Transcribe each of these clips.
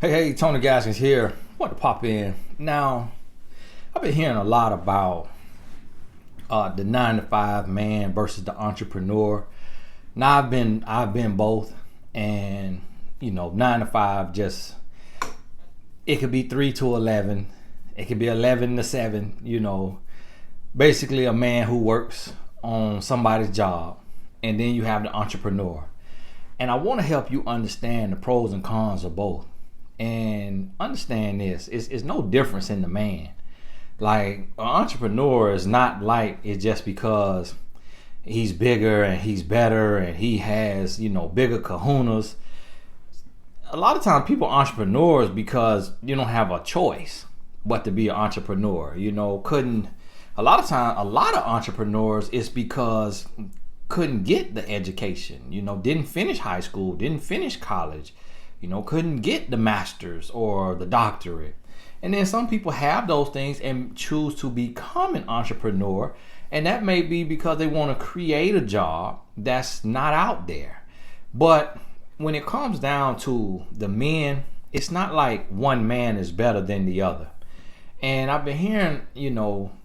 Hey, Tony Gaskins here. Want to pop in. Now, I've been hearing a lot about the 9 to 5 man versus the entrepreneur. Now, I've been both, and 9 to 5 just it could be 3 to 11, it could be 11 to 7. Basically a man who works on somebody's job, and then you have the entrepreneur. And I want to help you understand the pros and cons of both. And understand this, it's no difference in the man. Like, an entrepreneur is not like it's just because he's bigger and he's better and he has, bigger kahunas. A lot of times people are entrepreneurs because you don't have a choice but to be an entrepreneur. A lot of entrepreneurs is because couldn't get the education, didn't finish high school, didn't finish college, couldn't get the master's or the doctorate. And then some people have those things and choose to become an entrepreneur. And that may be because they want to create a job that's not out there. But when it comes down to the men, it's not like one man is better than the other. And I've been hearing,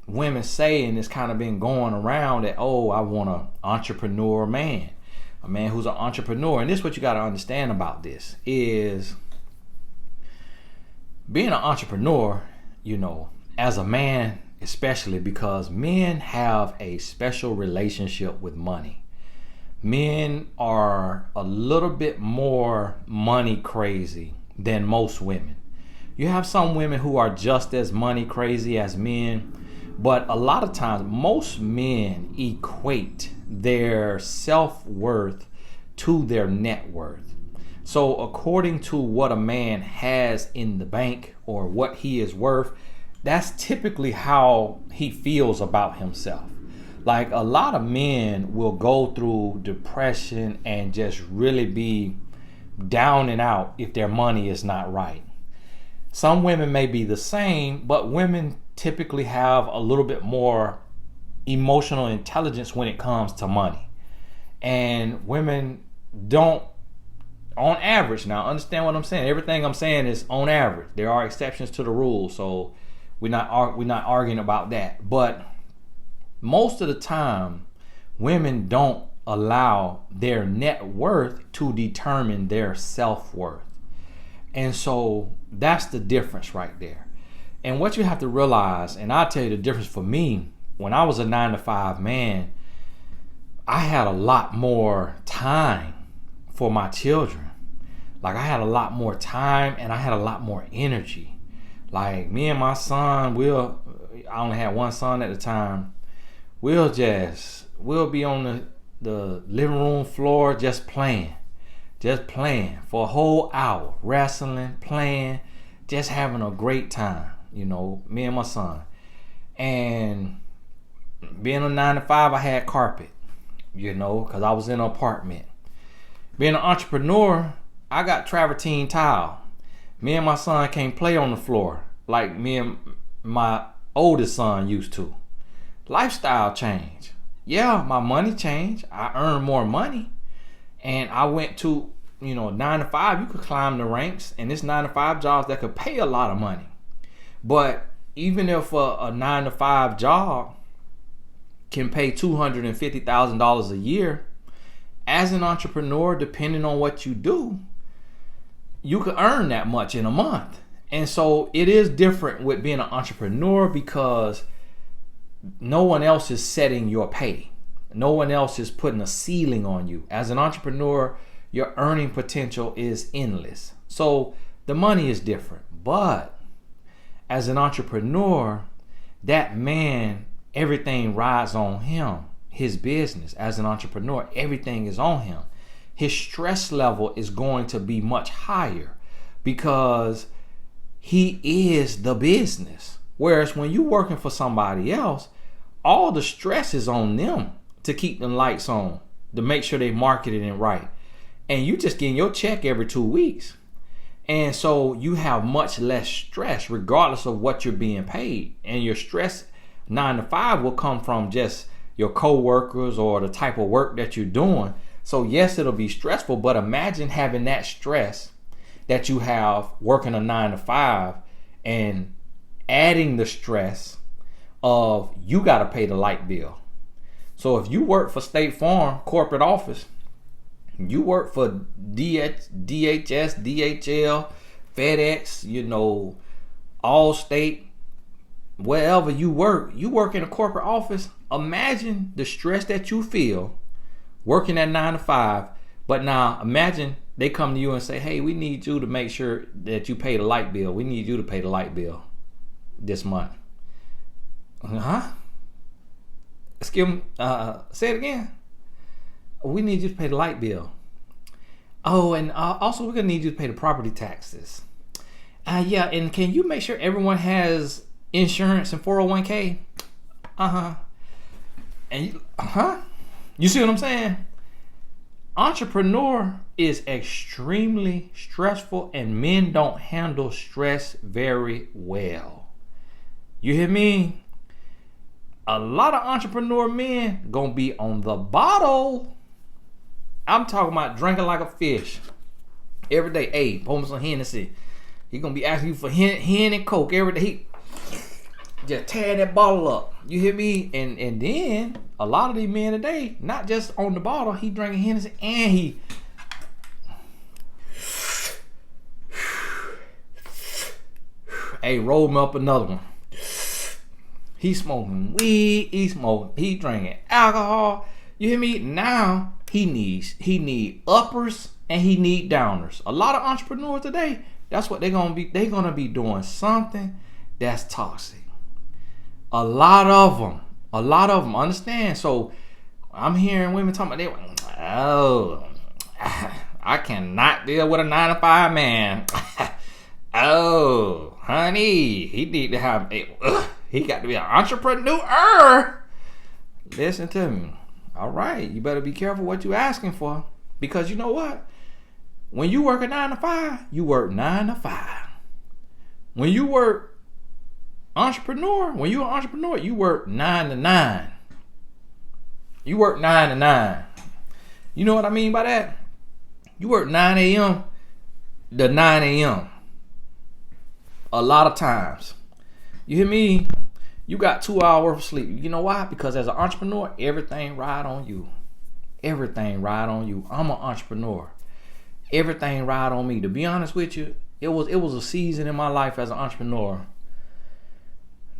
women say, and it's kind of been going around that, oh, I want an entrepreneur man. A man who's an entrepreneur. And this is what you got to understand about this is being an entrepreneur, as a man, especially because men have a special relationship with money. Men are a little bit more money crazy than most women. You have some women who are just as money crazy as men, but a lot of times most men equate their self-worth to their net worth. So according to what a man has in the bank or what he is worth, that's typically how he feels about himself. Like, a lot of men will go through depression and just really be down and out if their money is not right. Some women may be the same, but women typically have a little bit more emotional intelligence when it comes to money. And women don't, on average, now understand what I'm saying. Everything I'm saying is on average. There are exceptions to the rule, so we're not arguing about that. But most of the time, women don't allow their net worth to determine their self-worth. And so that's the difference right there. And what you have to realize, and I'll tell you the difference for me, when I was a 9 to 5 man, I had a lot more time for my children. Like, I had a lot more time and I had a lot more energy. Like, me and my son, I only had one son at the time, we'll be on the living room floor just playing for a whole hour, wrestling, playing, just having a great time, me and my son. And being a 9 to 5, I had carpet, because I was in an apartment. Being an entrepreneur, I got travertine tile. Me and my son can't play on the floor like me and my oldest son used to. Lifestyle change. Yeah, my money changed. I earned more money. And I went to, 9 to 5, you could climb the ranks, and it's 9 to 5 jobs that could pay a lot of money. But even if a 9 to 5 job can pay $250,000 a year, as an entrepreneur, depending on what you do, you could earn that much in a month. And so it is different with being an entrepreneur because no one else is setting your pay. No one else is putting a ceiling on you. As an entrepreneur, your earning potential is endless. So the money is different. But as an entrepreneur, that man, everything rides on him. His business, as an entrepreneur, everything is on him. His stress level is going to be much higher because he is the business. Whereas when you're working for somebody else, all the stress is on them to keep the lights on, to make sure they market it right. And you just getting your check every 2 weeks. And so you have much less stress regardless of what you're being paid. And your stress 9 to 5 will come from just your co-workers or the type of work that you're doing. So yes, it'll be stressful, but imagine having that stress that you have working a 9 to 5 and adding the stress of you got to pay the light bill. So if you work for State Farm corporate office, you work for DHS, DHL, FedEx, Allstate, wherever you work in a corporate office. Imagine the stress that you feel working at 9 to 5. But now imagine they come to you and say, hey, we need you to make sure that you pay the light bill. We need you to pay the light bill this month. Huh? Excuse me, say it again. We need you to pay the light bill. Oh, and also we're gonna need you to pay the property taxes. Yeah, and can you make sure everyone has insurance and 401k? And you see what I'm saying? Entrepreneur is extremely stressful, and men don't handle stress very well. You hear me? A lot of entrepreneur men gonna be on the bottle. I'm talking about drinking like a fish every day. Hey, pour me some Hennessy. He gonna be asking you for hen and Coke every day. He just tear that bottle up. You hear me? And then a lot of these men today, not just on the bottle, he drinking Hennessy and he hey, roll me up another one. He smoking weed, he drinking alcohol. You hear me? Now he need uppers and he need downers. A lot of entrepreneurs today, that's what they're gonna be. They're gonna be doing something that's toxic. A lot of them understand. So I'm hearing women talking about I cannot deal with a 9 to 5 man. Oh, honey, he need to have he got to be an entrepreneur. Listen to me. All right, you better be careful what you asking for, because you know what? When you work a 9 to 5, you work 9 to 5. When you work entrepreneur, when you're an entrepreneur, you work 9 to 9. You work 9 to 9. You know what I mean by that? You work 9 a.m. to 9 a.m. A lot of times. You hear me? You got 2 hours worth of sleep. You know why? Because as an entrepreneur, everything ride on you. Everything ride on you. I'm an entrepreneur. Everything ride on me. To be honest with you, it was a season in my life as an entrepreneur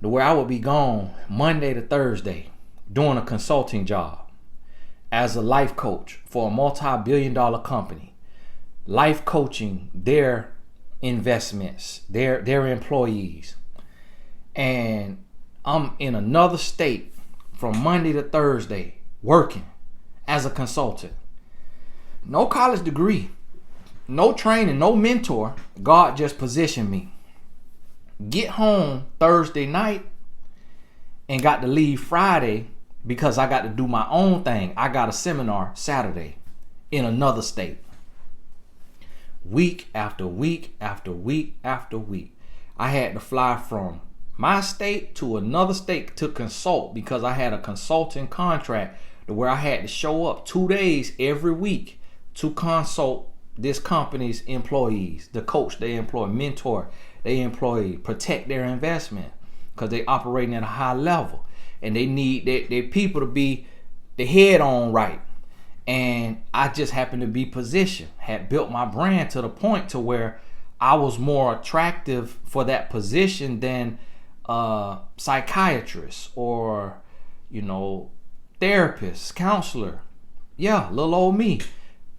to where I would be gone Monday to Thursday doing a consulting job as a life coach for a multi-billion-dollar company, life coaching their investments, their employees. And I'm in another state from Monday to Thursday working as a consultant. No college degree, no training, no mentor. God just positioned me. Get home Thursday night and got to leave Friday because I got to do my own thing. I got a seminar Saturday in another state. Week after week after week after week. I had to fly from my state to another state to consult because I had a consulting contract to where I had to show up 2 days every week to consult this company's employees, the coach they employ, mentor they employ, protect their investment because they operating at a high level and they need their people to be the head on right. And I just happened to be positioned, had built my brand to the point to where I was more attractive for that position than psychiatrist or, therapist, counselor. Yeah, little old me.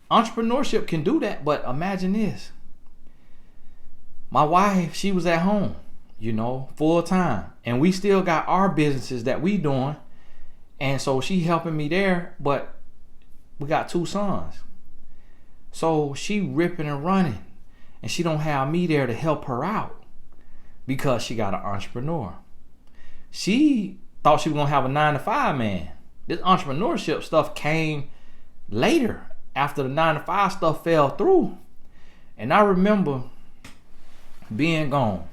Entrepreneurship can do that, but imagine this. My wife, she was at home, full time. And we still got our businesses that we doing. And so she helping me there, but we got 2 sons. So she ripping and running. And she don't have me there to help her out because she got an entrepreneur. She thought she was going to have a 9 to 5 man. This entrepreneurship stuff came later after the 9 to 5 stuff fell through. And I remember being gone.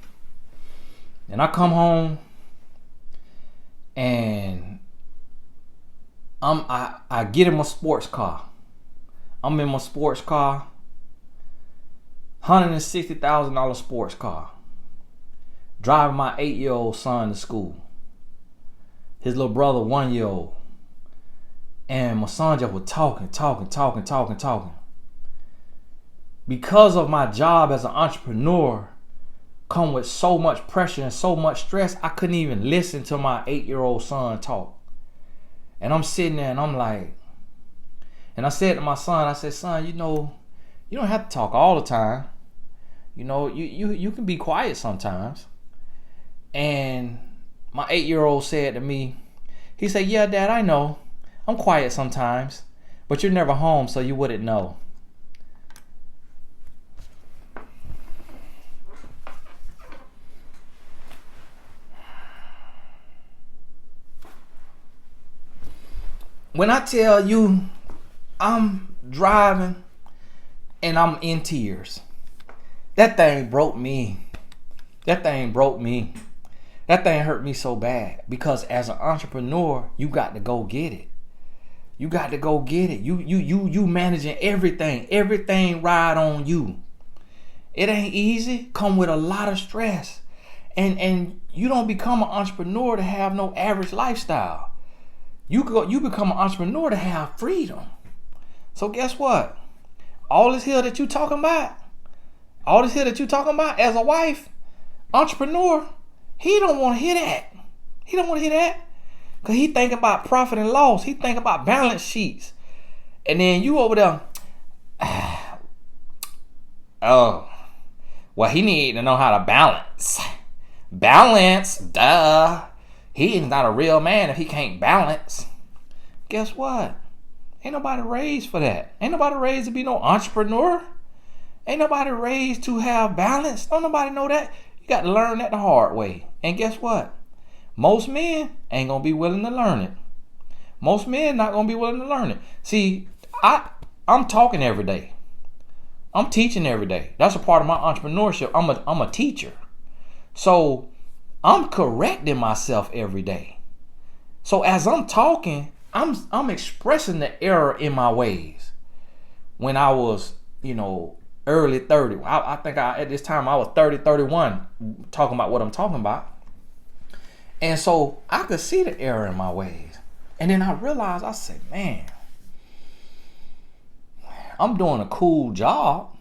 And I come home and I get in my sports car. I'm in my sports car $160,000 sports car. Driving my 8-year-old son to school. His little brother, 1-year-old. And my son just was talking. Because of my job as an entrepreneur, come with so much pressure and so much stress, I couldn't even listen to my 8-year-old son talk. And I'm sitting there and I'm like, and I said to my son, I said, son, you don't have to talk all the time. You can be quiet sometimes. And my 8-year-old said to me, he said, yeah, Dad, I know. I'm quiet sometimes, but you're never home, so you wouldn't know. When I tell you I'm driving and I'm in tears, that thing broke me. That thing hurt me so bad, because as an entrepreneur, you got to go get it. You managing everything ride on you. It ain't easy, come with a lot of stress. And you don't become an entrepreneur to have no average lifestyle. You become an entrepreneur to have freedom. So guess what? All this here that you talking about as a wife, entrepreneur, he don't want to hear that. Because he think about profit and loss. He think about balance sheets. And then you over there, oh, well, he need to know how to balance. Balance, duh. He is not a real man if he can't balance. Guess what? Ain't nobody raised for that. Ain't nobody raised to be no entrepreneur. Ain't nobody raised to have balance. Don't nobody know that. You got to learn that the hard way. And guess what? Most men ain't going to be willing to learn it. Most men not going to be willing to learn it. See, I'm talking every day. I'm teaching every day. That's a part of my entrepreneurship. I'm a teacher. So I'm correcting myself every day. So as I'm talking, I'm expressing the error in my ways. When I was, early 30, I think at this time I was 30, 31, talking about what I'm talking about. And so I could see the error in my ways. And then I realized, I said, man, I'm doing a cool job,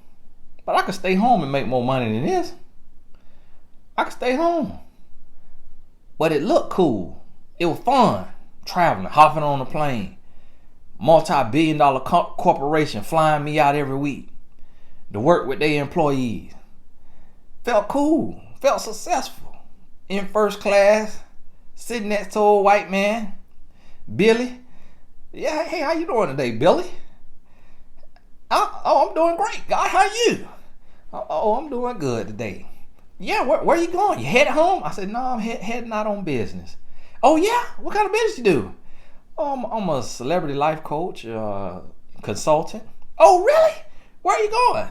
but I could stay home and make more money than this. I could stay home. But it looked cool. It was fun. Traveling, hopping on a plane. Multi-billion-dollar corporation flying me out every week to work with their employees. Felt cool. Felt successful. In first class, sitting next to a white man, Billy. Yeah, hey, how you doing today, Billy? I'm doing great. God, how you? Oh, I'm doing good today. Yeah, where you going? You headed home? I said, no, I'm heading out on business. Oh, yeah? What kind of business you do? Oh, I'm a celebrity life coach, consultant. Oh, really? Where are you going?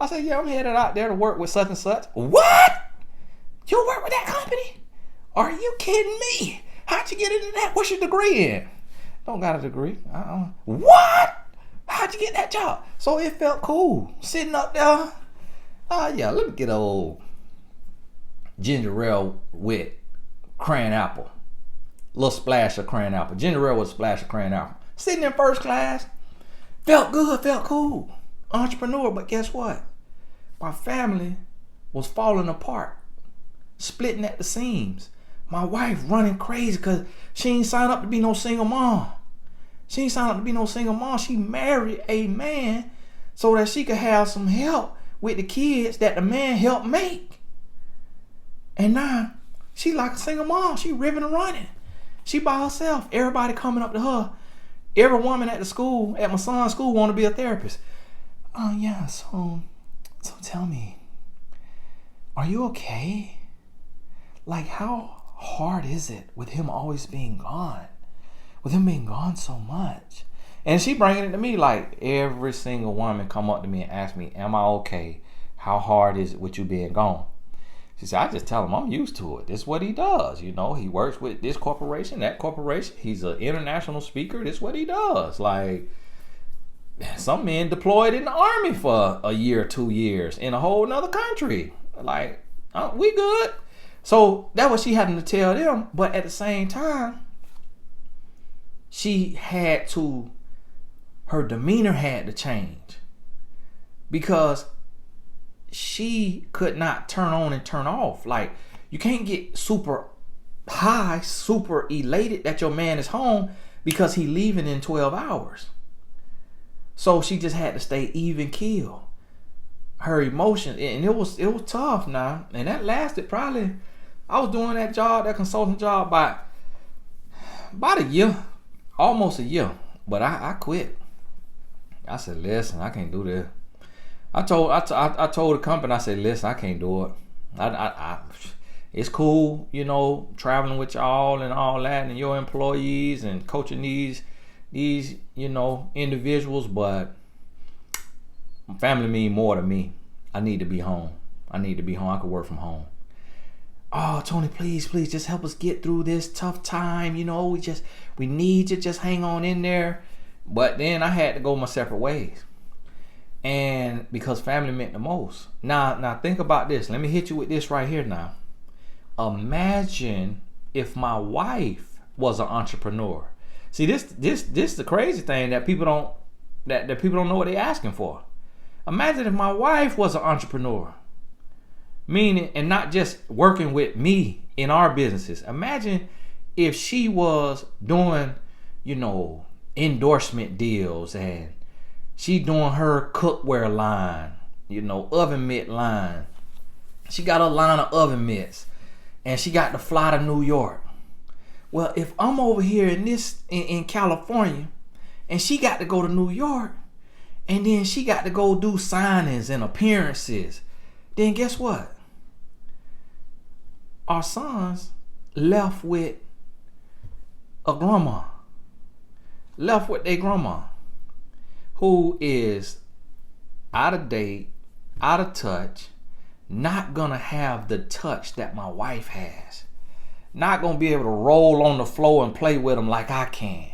I said, yeah, I'm headed out there to work with such and such. What? You work with that company? Are you kidding me? How'd you get into that? What's your degree in? Don't got a degree. What? How'd you get that job? So it felt cool. Sitting up there. Yeah, let me get an old ginger ale with crayon apple. Little splash of crayon apple. Ginger ale with a splash of crayon apple. Sitting in first class. Felt good, felt cool. Entrepreneur, but guess what? My family was falling apart. Splitting at the seams. My wife running crazy because she ain't signed up to be no single mom. She married a man so that she could have some help with the kids that the man helped make. And now she like a single mom. She ripping and running. She by herself. Everybody coming up to her. Every woman at my son's school, want to be a therapist. Oh yeah, so tell me, are you okay? Like, how hard is it with him always being gone? With him being gone so much? And she bringing it to me like every single woman come up to me and ask me, am I okay? How hard is it with you being gone? She said, I just tell him I'm used to it. This is what he does. He works with this corporation, that corporation. He's an international speaker. This is what he does. Like, some men deployed in the army for a year, 2 years in a whole nother country. Like, we good. So that was she having to tell them. But at the same time, her demeanor had to change, because she could not turn on and turn off. Like, you can't get super high, super elated that your man is home because he leaving in 12 hours. So she just had to stay even keel. Her emotions, and it was tough now. And that lasted probably, I was doing that consulting job about a year, almost a year. But I quit. I said, listen, I can't do this. I told the company, I said, listen, I can't do it. It's cool, traveling with y'all and all that, and your employees and coaching these individuals, but family mean more to me. I need to be home. I could work from home. Oh, Tony, please just help us get through this tough time. We need you. Just hang on in there. But then I had to go my separate ways. And because family meant the most. Now think about this. Let me hit you with this right here now. Imagine if my wife was an entrepreneur. See, this the crazy thing that people don't know what they're asking for. Imagine if my wife was an entrepreneur. Meaning, and not just working with me in our businesses. Imagine if she was doing, endorsement deals, and she doing her cookware line, oven mitt line. She got a line of oven mitts, and she got to fly to New York. Well, if I'm over here in California, and she got to go to New York, and then she got to go do signings and appearances, then guess what? Our sons left with a grandma. Left with their grandma, who is out of date, out of touch, not gonna have the touch that my wife has. Not gonna be able to roll on the floor and play with them like I can.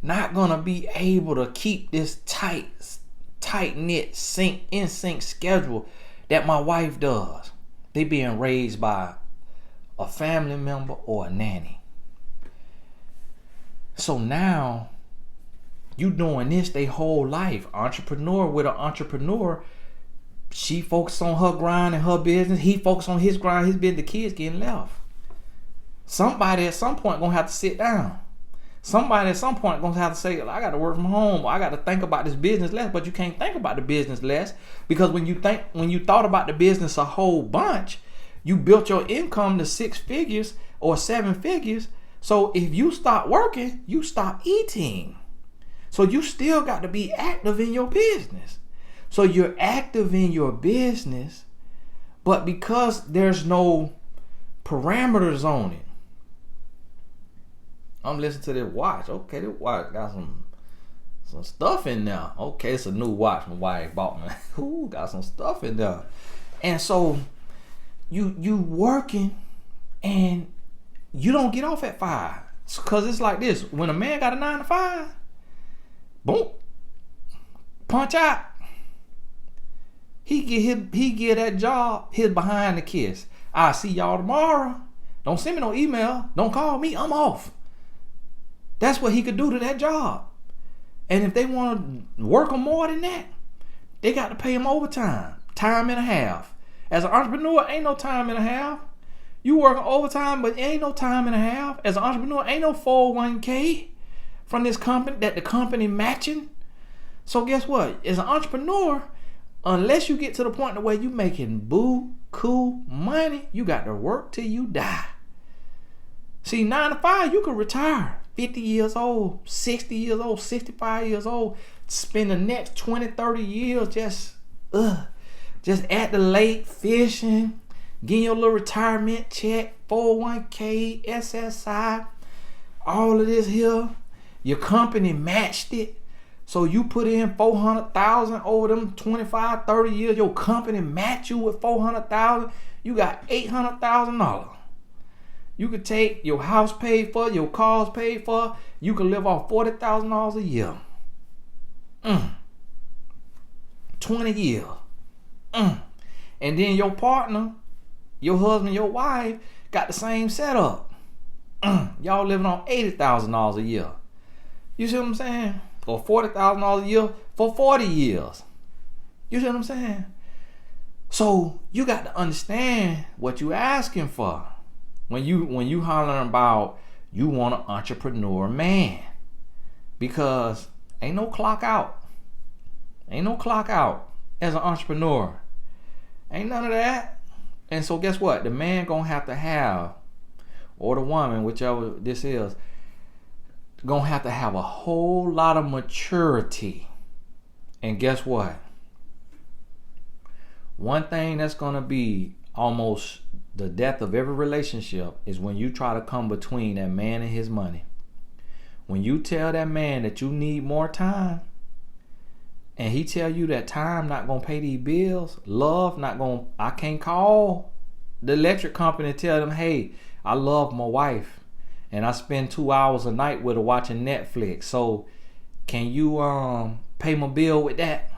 Not gonna be able to keep this tight-knit, in sync schedule that my wife does. They being raised by a family member or a nanny. So now you doing this their whole life. Entrepreneur with an entrepreneur. She focused on her grind and her business. He focused on his grind, his business. The kids getting left. Somebody at some point gonna have to sit down. Somebody at some point gonna have to say, I got to work from home. I got to think about this business less. But you can't think about the business less, because when you thought about the business a whole bunch, you built your income to 6 figures or 7 figures. So if you stop working, you stop eating. So you still got to be active in your business. So you're active in your business, but because there's no parameters on it. I'm listening to this watch. Okay, this watch got some stuff in there. Okay, it's a new watch my wife bought me. Ooh, got some stuff in there. And so you working, and you don't get off at 5. Because it's like this. When a man got a 9 to 5, boom, punch out. He get that job, his behind the kiss. I'll see y'all tomorrow. Don't send me no email. Don't call me. I'm off. That's what he could do to that job. And if they want to work him more than that, they got to pay him overtime. Time and a half. As an entrepreneur, ain't no time and a half. You working overtime, but ain't no time and a half. As an entrepreneur, ain't no 401k from this company that the company matching. So guess what? As an entrepreneur, unless you get to the point where you making boo-koo money, you got to work till you die. See, 9 to 5, you can retire. 50 years old, 60 years old, 65 years old. Spend the next 20, 30 years just at the lake fishing, getting your little retirement check, 401k, SSI, all of this here. Your company matched it. So you put in $400,000 over them 25, 30 years. Your company match you with $400,000. You got $800,000. You could take your house paid for, your cars paid for. You could live off $40,000 a year. 20 years. And then your partner, your husband, your wife got the same setup. Y'all living on $80,000 a year. You see what I'm saying? Or $40,000 a year for 40 years. You see what I'm saying? So you got to understand what you asking for when you hollering about you want an entrepreneur man. Because ain't no clock out. Ain't no clock out as an entrepreneur. Ain't none of that. And so guess what? The man gonna have, or the woman, whichever this is, gonna have to have a whole lot of maturity. And guess what? One thing that's gonna be almost the death of every relationship is when you try to come between that man and his money. When you tell that man that you need more time, and he tell you that time not gonna pay these bills, love not gonna, I can't call the electric company and tell them, hey, I love my wife and I spend 2 hours a night with her watching Netflix, so can you pay my bill with that?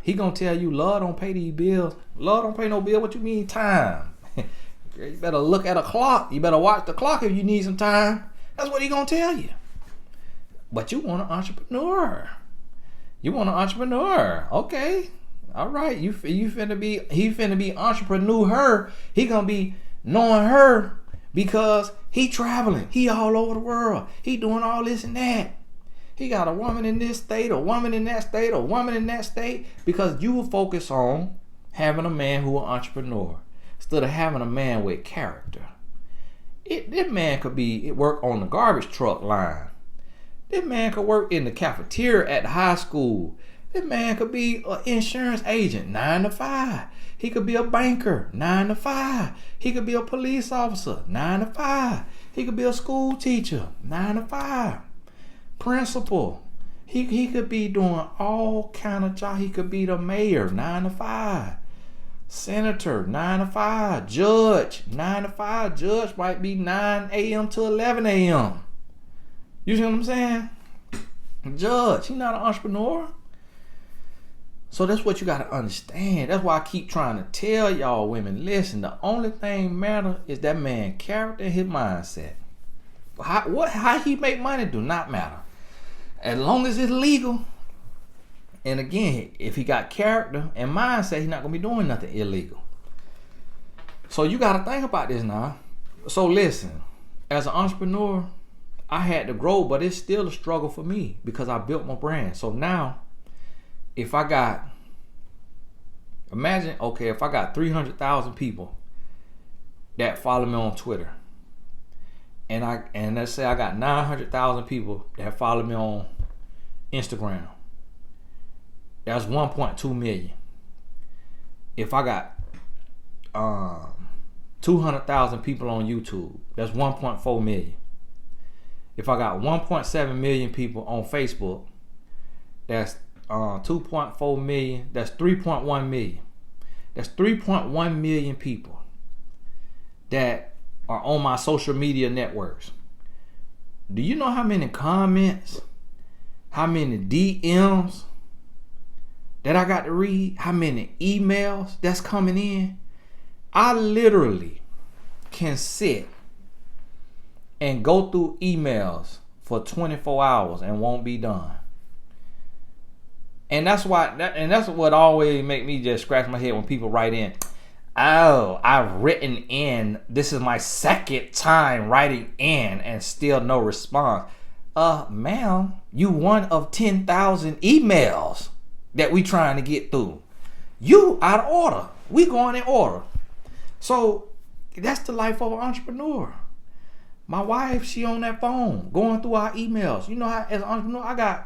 He gonna tell you love don't pay these bills. Love don't pay no bill. What you mean time? You better look at a clock. You better watch the clock if you need some time. That's what he gonna tell you. But you want an entrepreneur. You want an entrepreneur. Okay. All right. He finna be entrepreneur. He gonna be knowing her because he traveling. He all over the world. He doing all this and that. He got a woman in this state, a woman in that state, a woman in that state, because you will focus on having a man who an entrepreneur instead of having a man with character. This man could work on the garbage truck line. This man could work in the cafeteria at the high school. This man could be an insurance agent, 9 to 5. He could be a banker, 9 to 5. He could be a police officer, 9 to 5. He could be a school teacher, 9 to 5. Principal. He could be doing all kind of jobs. He could be the mayor, 9 to 5. Senator, 9 to 5. Judge, 9 to 5. Judge might be 9 a.m. to 11 a.m. You see what I'm saying? Judge, he's not an entrepreneur. So that's what you got to understand. That's why I keep trying to tell y'all women, listen, the only thing matter is that man's character and his mindset. How he make money do not matter. As long as it's legal. And again, if he got character and mindset, he's not going to be doing nothing illegal. So you got to think about this now. So listen, as an entrepreneur, I had to grow, but it's still a struggle for me because I built my brand. So now, if I got 300,000 people that follow me on Twitter, and let's say I got 900,000 people that follow me on Instagram, that's 1.2 million. If I got 200,000 people on YouTube, that's 1.4 million. If I got 1.7 million people on Facebook, that's 2.4 million. That's 3.1 million. That's 3.1 million people that are on my social media networks. Do you know how many comments, how many DMs that I got to read, how many emails that's coming in? I literally can sit and go through emails for 24 hours and won't be done. And that's what always make me just scratch my head when people write in, oh, I've written in, this is my second time writing in and still no response. Ma'am, you one of 10,000 emails that we trying to get through. You out of order. We going in order. So that's the life of an entrepreneur. My wife, she on that phone going through our emails. You know how as an entrepreneur,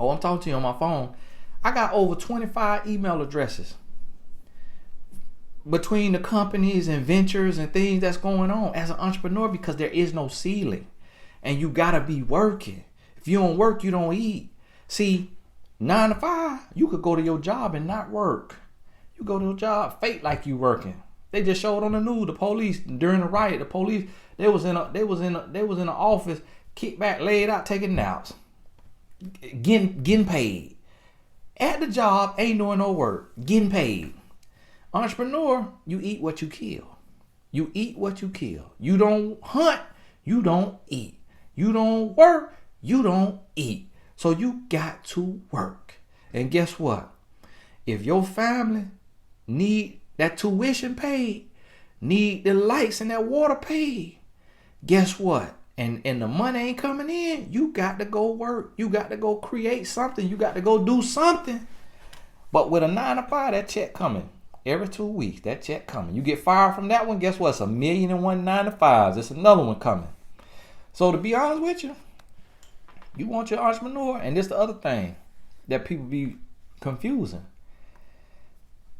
I'm talking to you on my phone. I got over 25 email addresses between the companies and ventures and things that's going on as an entrepreneur, because there is no ceiling and you gotta be working. If you don't work, you don't eat. See, 9 to 5, you could go to your job and not work. You go to your job, fake like you working. They just showed on the news, the police during the riot, the police, they was in the office, kicked back, laid out, taking naps, getting paid. At the job, ain't doing no work, getting paid. Entrepreneur, you eat what you kill. You eat what you kill. You don't hunt, you don't eat. You don't work, you don't eat. So you got to work. And guess what? If your family need that tuition paid, need the lights and that water paid, guess what? And the money ain't coming in, you got to go work. You got to go create something. You got to go do something. But with a 9 to 5, that check coming. Every 2 weeks, that check coming. You get fired from that one, guess what? It's 1,000,001 9 to 5s. It's another one coming. So to be honest with you, you want your entrepreneur, and this the other thing that people be confusing.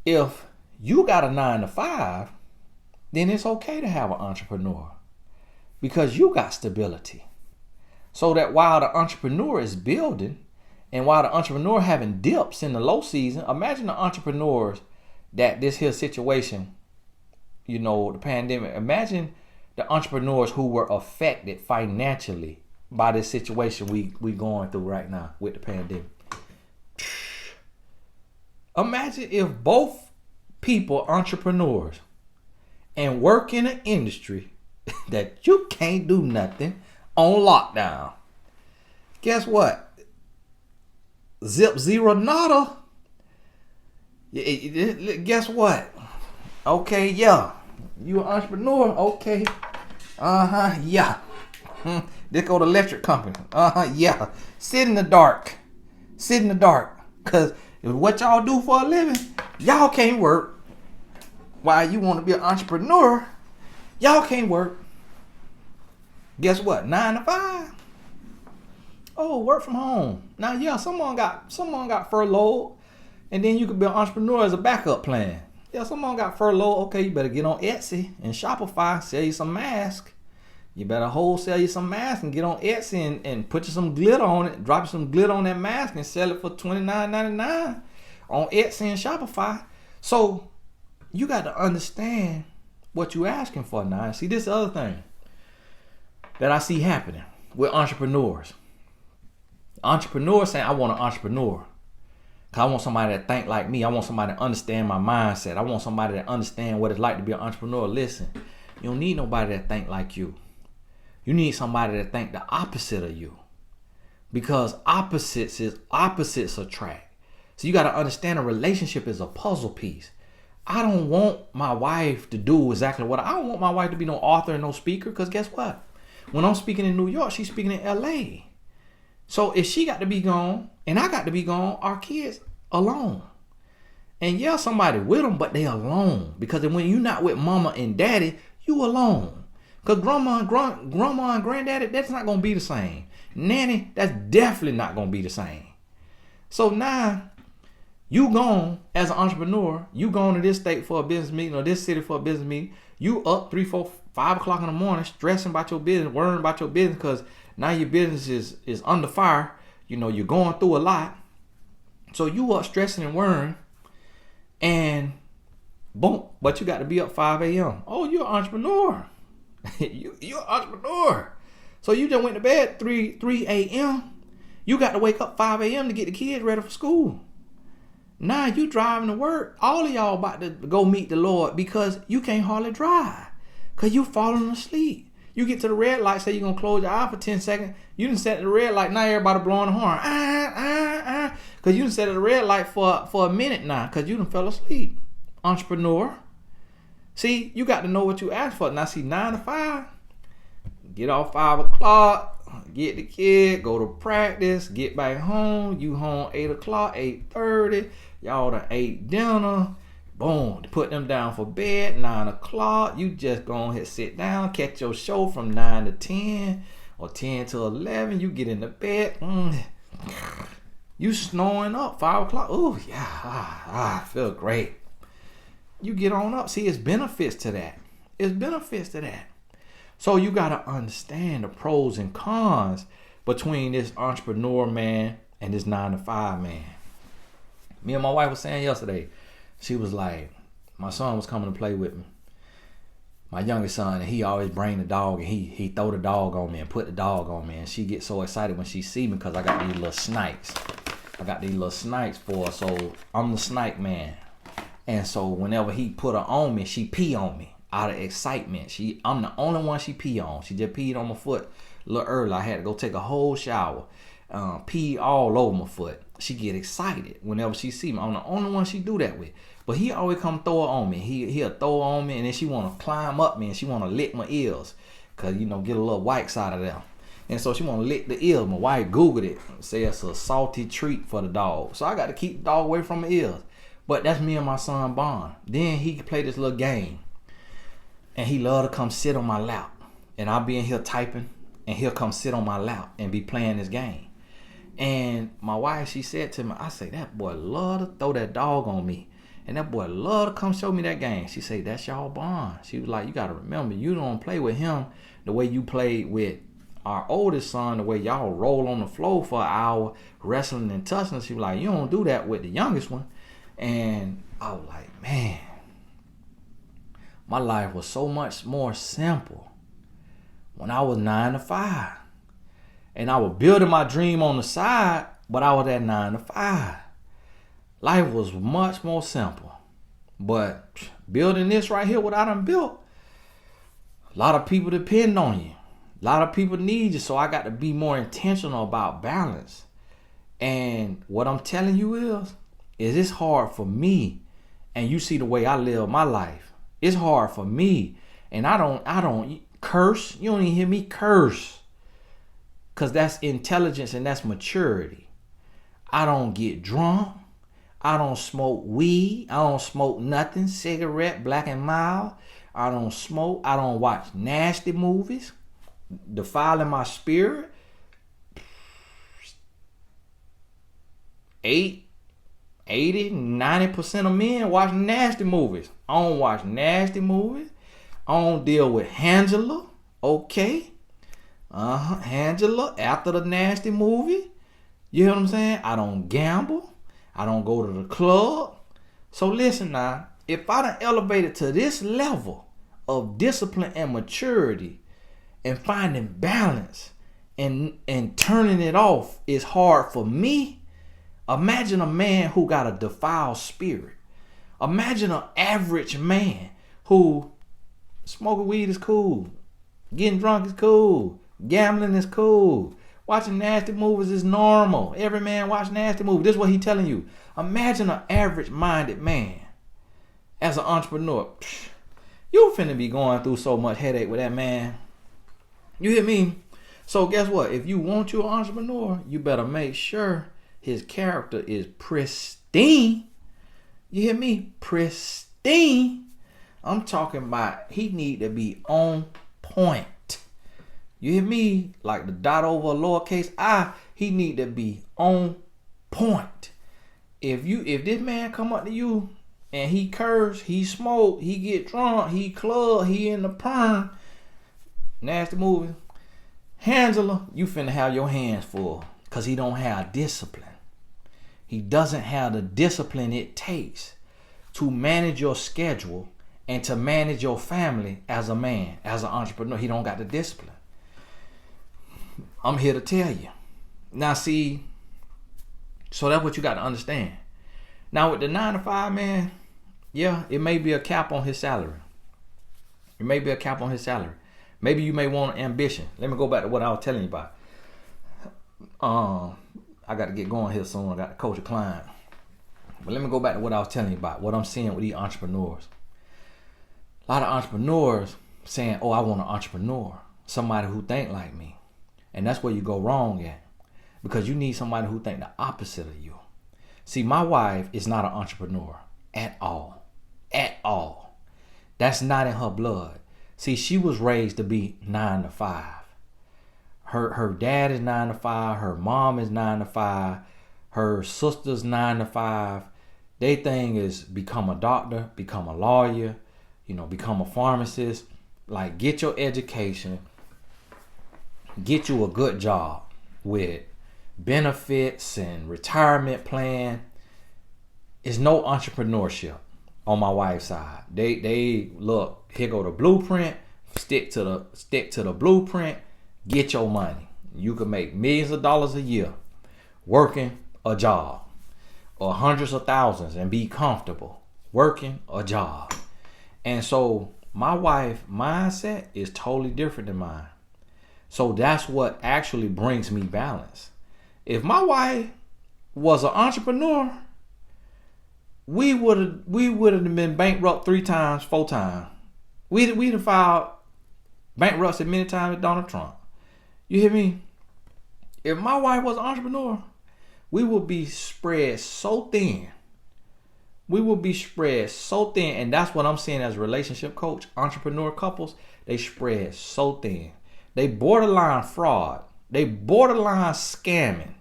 If you got a 9 to 5, then it's okay to have an entrepreneur because you got stability. So that while the entrepreneur is building and while the entrepreneur having dips in the low season, imagine the entrepreneurs that this here situation, the pandemic, imagine the entrepreneurs who were affected financially by this situation we going through right now with the pandemic. Imagine if both people entrepreneurs and work in an industry that you can't do nothing on lockdown. Guess what? Zip zero nada. Guess what? Okay, yeah. You an entrepreneur? Okay. Yeah. This go to electric company. Yeah. Sit in the dark. Sit in the dark. Cause what y'all do for a living, y'all can't work. While you want to be an entrepreneur, y'all can't work. Guess what? 9 to 5. Oh, work from home. Now, yeah, someone got furloughed, and then you could be an entrepreneur as a backup plan. Yeah, someone got furloughed. Okay, you better get on Etsy and Shopify, sell you some masks. You better wholesale you some masks and get on Etsy and put you some glitter on it. Drop you some glitter on that mask and sell it for $29.99 on Etsy and Shopify. So you got to understand what you're asking for now. See, this is the other thing that I see happening with entrepreneurs. Entrepreneurs saying, I want an entrepreneur. Cause I want somebody that think like me. I want somebody to understand my mindset. I want somebody that understand what it's like to be an entrepreneur. Listen, you don't need nobody that think like you. You need somebody that think the opposite of you. Because opposites attract. So you got to understand a relationship is a puzzle piece. I don't want my wife to do exactly what I don't want my wife to be no author and no speaker. Because guess what? When I'm speaking in New York, she's speaking in LA. So if she got to be gone and I got to be gone, our kids alone. And yeah, somebody with them, but they alone. Because when you're not with mama and daddy, you alone. Because grandma and granddaddy, that's not going to be the same. Nanny, that's definitely not going to be the same. So now, you gone as an entrepreneur, you gone to this state for a business meeting or this city for a business meeting, you up 3, 4, 5 o'clock in the morning stressing about your business, worrying about your business because now your business is under fire. You're going through a lot. So you up stressing and worrying and boom, but you got to be up 5 a.m. Oh, you're an entrepreneur. You're an entrepreneur. So you just went to bed 3 a.m. You got to wake up 5 a.m. to get the kids ready for school. Now you driving to work. All of y'all about to go meet the Lord because you can't hardly drive. Because you falling asleep. You get to the red light, say you're going to close your eye for 10 seconds. You done set the red light, now everybody blowing the horn. Because you done set the red light for a minute now because you done fell asleep. Entrepreneur. See, you got to know what you asked for. Now, see, 9 to 5, get off 5 o'clock, get the kid, go to practice, get back home. You home 8 o'clock, 8:30. Y'all done ate dinner. Boom, put them down for bed, 9 o'clock. You just go ahead, sit down, catch your show from 9 to 10 or 10 to 11. You get in the bed. You snoring up 5 o'clock. Oh, yeah, I feel great. You get on up. See, it's benefits to that. It's benefits to that. So you got to understand the pros and cons between this entrepreneur man and this 9 to 5 man. Me and my wife was saying yesterday, she was like, my son was coming to play with me. My youngest son, and he always bring the dog, and he throw the dog on me and put the dog on me. And she gets so excited when she see me because I got these little snipes. I got these little snipes for her, so I'm the snipe man. And so whenever he put her on me, she pee on me out of excitement. I'm the only one she pee on. She just peed on my foot a little early. I had to go take a whole shower. Pee all over my foot. She get excited whenever she see me. I'm the only one she do that with. But he always come throw her on me. He'll throw her on me, and then she want to climb up me, and she want to lick my ears. Because, get a little whites out of them. And so she want to lick the ears. My wife Googled it. Say it's a salty treat for the dog. So I got to keep the dog away from my ears. But that's me and my son Bond. Then he can play this little game. And he love to come sit on my lap. And I'll be in here typing. And he'll come sit on my lap and be playing this game. And my wife, she said to me, I say, that boy love to throw that dog on me. And that boy love to come show me that game. She say, that's y'all Bond. She was like, you got to remember, you don't play with him the way you played with our oldest son, the way y'all roll on the floor for an hour, wrestling and touching. She was like, you don't do that with the youngest one. And I was like, man, my life was so much more simple when I was 9 to 5. And I was building my dream on the side, but I was at 9 to 5. Life was much more simple. But building this right here, what I done built, a lot of people depend on you. A lot of people need you, so I got to be more intentional about balance. And what I'm telling you is it's hard for me, and you see the way I live my life. It's hard for me, and I don't curse. You don't even hear me curse, because that's intelligence and that's maturity. I don't get drunk. I don't smoke weed. I don't smoke nothing, cigarette, black and mild. I don't smoke. I don't watch nasty movies, defiling my spirit. 80, 90% of men watch nasty movies. I don't watch nasty movies. I don't deal with Angela. Okay. Angela after the nasty movie. You hear what I'm saying? I don't gamble. I don't go to the club. So listen now, if I done elevated to this level of discipline and maturity and finding balance and turning it off is hard for me, imagine a man who got a defiled spirit. Imagine an average man who smoking weed is cool, getting drunk is cool, gambling is cool, watching nasty movies is normal. Every man watch nasty movies. This is what he telling you. Imagine an average-minded man as an entrepreneur. You finna be going through so much headache with that man. You hear me? So guess what? If you want you an entrepreneur, you better make sure his character is pristine. You hear me? Pristine. I'm talking about he need to be on point. You hear me? Like the dot over a lowercase I, he need to be on point. If this man come up to you and he curse, he smoke, he get drunk, he club, he in the perm, nasty movie, Angela, you finna have your hands full, because he don't have discipline. He doesn't have the discipline it takes to manage your schedule and to manage your family as a man, as an entrepreneur. He don't got the discipline. I'm here to tell you. Now see, so that's what you got to understand. Now with the 9 to 5 man, yeah, it may be a cap on his salary. It may be a cap on his salary. Maybe you may want ambition. Let me go back to what I was telling you about. I got to get going here soon. I got to coach a client. But let me go back to what I was telling you about, what I'm seeing with these entrepreneurs. A lot of entrepreneurs saying, oh, I want an entrepreneur, somebody who think like me. And that's where you go wrong at, because you need somebody who think the opposite of you. See, my wife is not an entrepreneur at all. At all. That's not in her blood. See, she was raised to be 9 to 5. Her dad is 9 to 5. Her mom is 9 to 5. Her sister's 9 to 5. Their thing is become a doctor, become a lawyer, become a pharmacist. Like, get your education, get you a good job with benefits and retirement plan. It's no entrepreneurship on my wife's side. They look, here go the blueprint, stick to the blueprint, get your money. You can make millions of dollars a year working a job, or hundreds of thousands and be comfortable working a job. And so my wife mindset is totally different than mine. So that's what actually brings me balance. If my wife was an entrepreneur, we would have been bankrupt 3 times, 4 times. We'd have filed bankruptcy many times with Donald Trump. You hear me? If my wife was an entrepreneur, we would be spread so thin. We will be spread so thin. And that's what I'm seeing as a relationship coach. Entrepreneur couples, they spread so thin. They borderline fraud. They borderline scamming.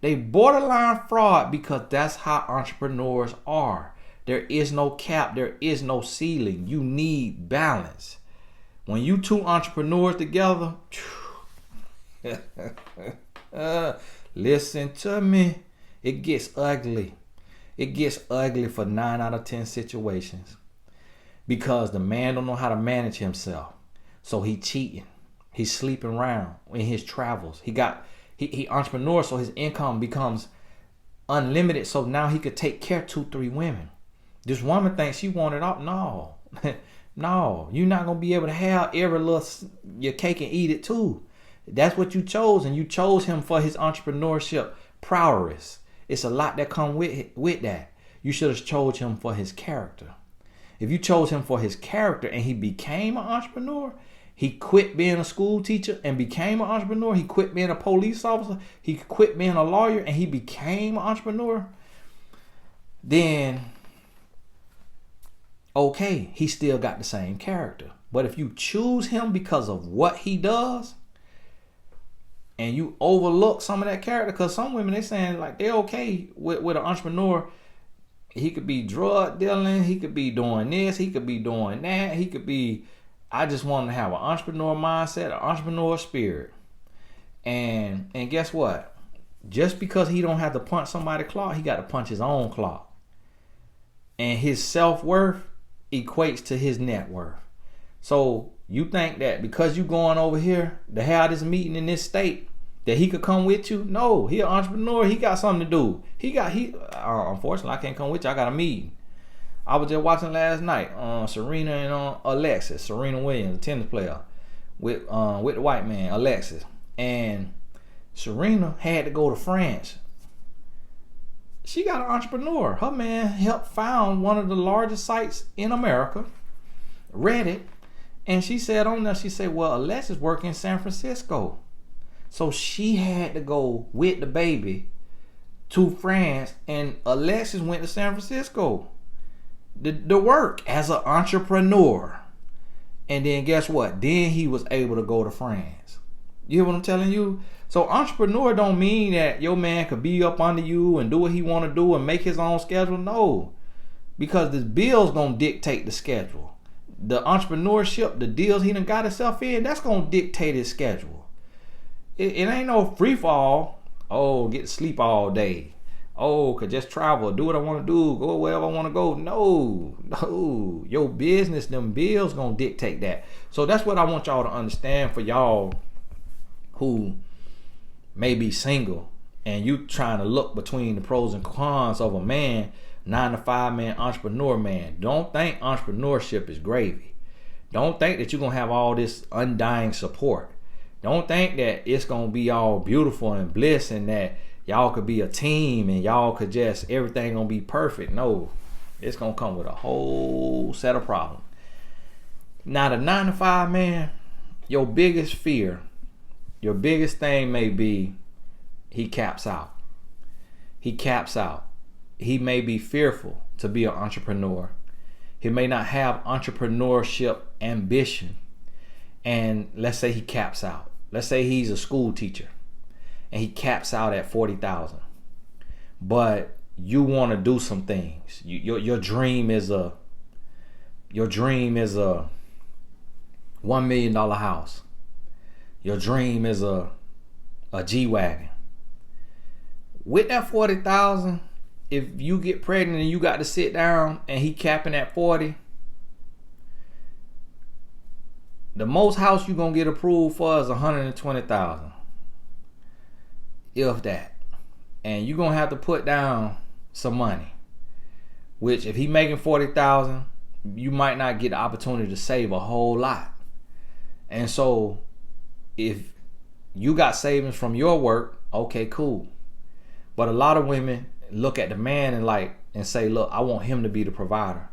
They borderline fraud because that's how entrepreneurs are. There is no cap. There is no ceiling. You need balance. When you two entrepreneurs together, listen to me, it gets ugly. It gets ugly for 9 out of 10 situations because the man don't know how to manage himself. So he cheating. He's sleeping around in his travels. He entrepreneur, so his income becomes unlimited. So now he could take care of 2-3 women. This woman thinks she wanted out. No, no, you're not gonna be able to have every little your cake and eat it too. That's what you chose, and you chose him for his entrepreneurship prowess. It's a lot that come with that. You should have chose him for his character. If you chose him for his character and he became an entrepreneur, he quit being a school teacher and became an entrepreneur. He quit being a police officer. He quit being a lawyer and he became an entrepreneur. Then, okay, he still got the same character. But if you choose him because of what he does, and you overlook some of that character, because some women, they saying like they're okay with an entrepreneur. He could be drug dealing, he could be doing this, he could be doing that, he could be, I just want to have an entrepreneur mindset, an entrepreneur spirit. And guess what? Just because he don't have to punch somebody's clock, he got to punch his own clock. And his self-worth equates to his net worth. So you think that because you going over here to have this meeting in this state, that he could come with you? No, he an entrepreneur. He got something to do. Unfortunately, I can't come with you. I got a meeting. I was just watching last night Serena and Alexis, Serena Williams, a tennis player, with the white man, Alexis. And Serena had to go to France. She got an entrepreneur. Her man helped found one of the largest sites in America, Reddit. And she said on there, she said, well, Alexis working in San Francisco. So she had to go with the baby to France, and Alexis went to San Francisco to work as an entrepreneur. And then guess what? Then he was able to go to France. You hear what I'm telling you? So entrepreneur don't mean that your man could be up under you and do what he want to do and make his own schedule. No, because the bill's gonna dictate the schedule. The entrepreneurship, the deals he done got himself in, that's gonna dictate his schedule. It ain't no free fall. Oh, get to sleep all day. Oh, could just travel, do what I want to do, go wherever I want to go. No. Your business, them bills gonna dictate that. So that's what I want y'all to understand, for y'all who may be single and you trying to look between the pros and cons of a man, 9-to-5 man, entrepreneur man. Don't think entrepreneurship is gravy. Don't think that you're gonna have all this undying support. Don't think that it's gonna be all beautiful and bliss and that y'all could be a team and y'all could just, everything gonna be perfect. No, it's gonna come with a whole set of problems. Now the 9-to-5 man, your biggest fear, your biggest thing may be he caps out. He caps out. He may be fearful to be an entrepreneur. He may not have entrepreneurship ambition. And let's say he caps out. Let's say he's a school teacher and he caps out at 40,000. But you want to do some things. Your dream is a $1 million house. Your dream is a G-Wagon. With that 40,000, if you get pregnant and you got to sit down and he capping at 40, the most house you're going to get approved for is 120,000. If that. and you're gonna have to put down some money. Which, if he making 40,000, you might not get the opportunity to save a whole lot. And so, if you got savings from your work, okay, cool. But a lot of women look at the man and say, look, I want him to be the provider.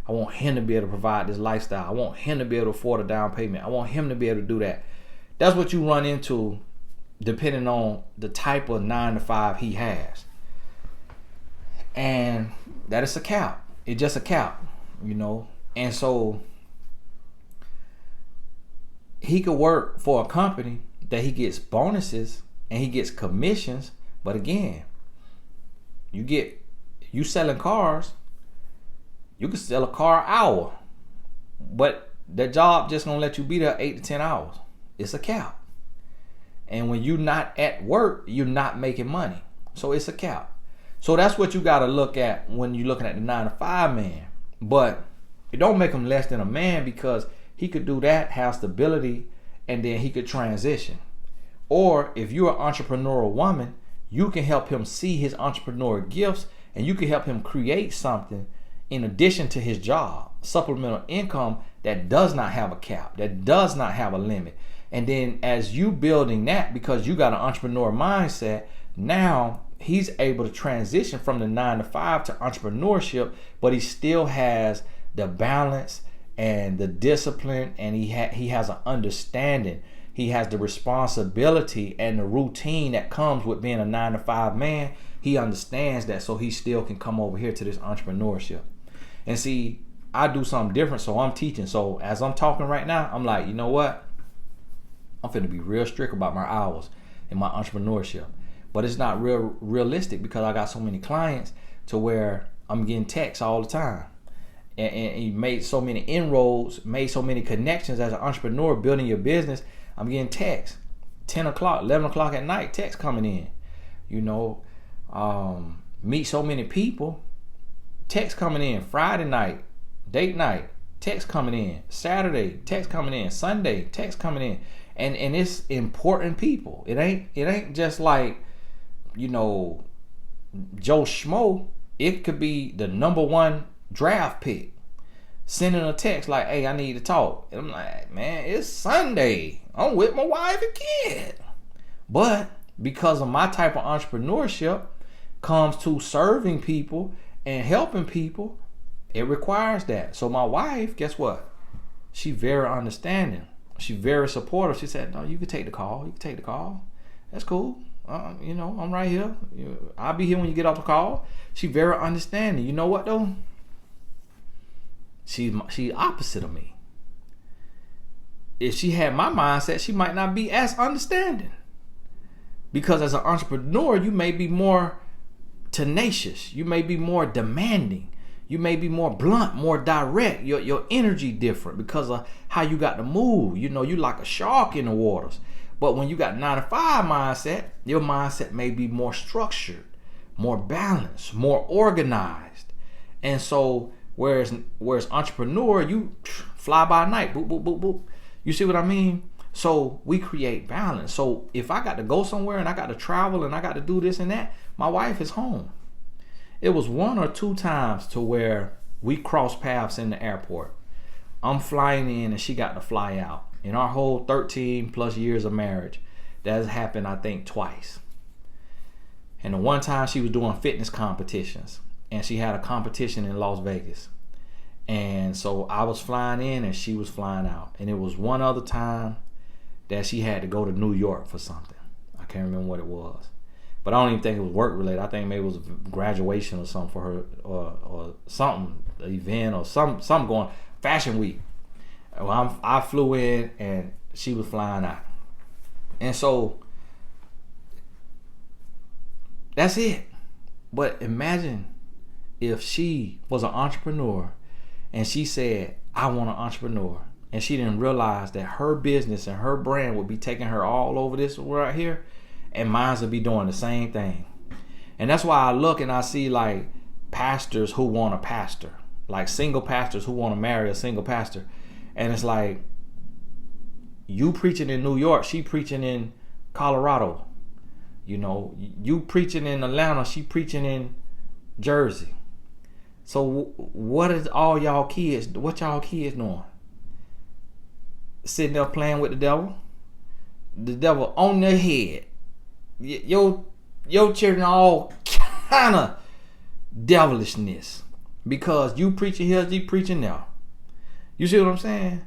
I want him to be able to provide this lifestyle. I want him to be able to afford a down payment. I want him to be able to do that. That's what you run into depending on the type of 9 to 5 he has. And that is a cap. It's just a cap, you know. And so he could work for a company that he gets bonuses and he gets commissions. But again, you selling cars, you can sell a car an hour, but that job just gonna let you be there 8 to 10 hours. It's a cap. And when you're not at work, you're not making money. So it's a cap. So that's what you gotta look at when you're looking at the 9 to 5 man. But it don't make him less than a man, because he could do that, have stability, and then he could transition. Or if you're an entrepreneurial woman, you can help him see his entrepreneurial gifts, and you can help him create something in addition to his job, supplemental income that does not have a cap, that does not have a limit. And then as you building that, because you got an entrepreneur mindset, now he's able to transition from the 9 to 5 to entrepreneurship, but he still has the balance and the discipline, and he has an understanding. He has the responsibility and the routine that comes with being a 9 to 5 man. He understands that, so he still can come over here to this entrepreneurship. And see, I do something different, so I'm teaching. So as I'm talking right now, I'm like, you know what? I'm finna be real strict about my hours in my entrepreneurship. But it's not realistic, because I got so many clients to where I'm getting texts all the time. And you made so many inroads, made so many connections as an entrepreneur building your business. I'm getting texts, 10 o'clock, 11 o'clock at night, texts coming in. You know, meet so many people, texts coming in, Friday night, date night, text coming in, Saturday, text coming in, Sunday, text coming in. And it's important people. It ain't just like, you know, Joe Schmo. It could be the number 1 draft pick sending a text like, hey, I need to talk. And I'm like, man, it's Sunday. I'm with my wife and kid. But because of my type of entrepreneurship comes to serving people and helping people, it requires that. So my wife, guess what? She very understanding. She very supportive. She said, no, you can take the call. You can take the call. That's cool. You know, I'm right here. I'll be here when you get off the call. She very understanding. You know what though? She's opposite of me. If she had my mindset, she might not be as understanding. Because as an entrepreneur, you may be more tenacious. You may be more demanding. You may be more blunt, more direct. Your energy different because of how you got to move. You know, you like a shark in the waters. But when you got 9 to 5 mindset, your mindset may be more structured, more balanced, more organized. And so whereas entrepreneur, you fly by night, boop, boop, boop, boop. You see what I mean? So we create balance. So if I got to go somewhere and I got to travel and I got to do this and that, my wife is home. It was 1 or 2 times to where we crossed paths in the airport. I'm flying in and she got to fly out. In our whole 13 plus years of marriage, that has happened, I think, twice. And the one time she was doing fitness competitions, and she had a competition in Las Vegas. And so I was flying in and she was flying out. And it was one other time that she had to go to New York for something. I can't remember what it was. But I don't even think it was work related. I think maybe it was a graduation or something for her, or something, an event or something going, Fashion Week. Well, I flew in and she was flying out. And so that's it. But imagine if she was an entrepreneur and she said, I want an entrepreneur. And she didn't realize that her business and her brand would be taking her all over this right here. And mine would be doing the same thing. And that's why I look and I see like pastors who want a pastor. Like single pastors who want to marry a single pastor. And it's like, you preaching in New York, she preaching in Colorado. You know, you preaching in Atlanta, she preaching in Jersey. So what is what y'all kids doing? Sitting there playing with the devil on their head. Your children are all kind of devilishness because you preaching here, you preaching there. You see what I'm saying?